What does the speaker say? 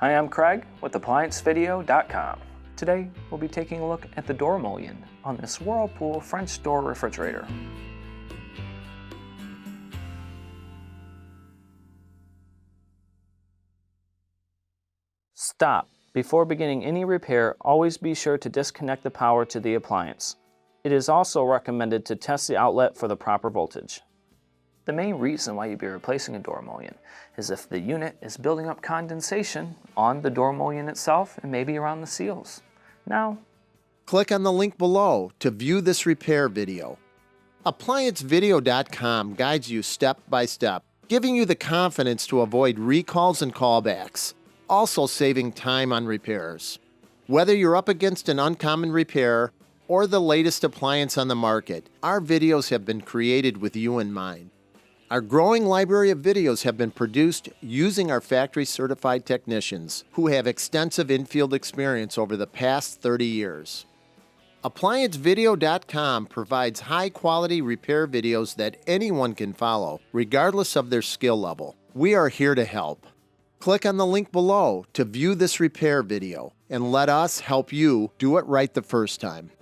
Hi, I'm Craig with ApplianceVideo.com. Today, we'll be taking a look at the door mullion on this Whirlpool French door refrigerator. Stop. Before beginning any repair, always be sure to disconnect the power to the appliance. It is also recommended to test the outlet for the proper voltage. The main reason why you'd be replacing a door mullion is if the unit is building up condensation on the door mullion itself and maybe around the seals. Now, click on the link below to view this repair video. ApplianceVideo.com guides you step by step, giving you the confidence to avoid recalls and callbacks, also saving time on repairs. Whether you're up against an uncommon repair or the latest appliance on the market, our videos have been created with you in mind. Our growing library of videos have been produced using our factory-certified technicians who have extensive infield experience over the past 30 years. ApplianceVideo.com provides high-quality repair videos that anyone can follow, regardless of their skill level. We are here to help. Click on the link below to view this repair video and let us help you do it right the first time.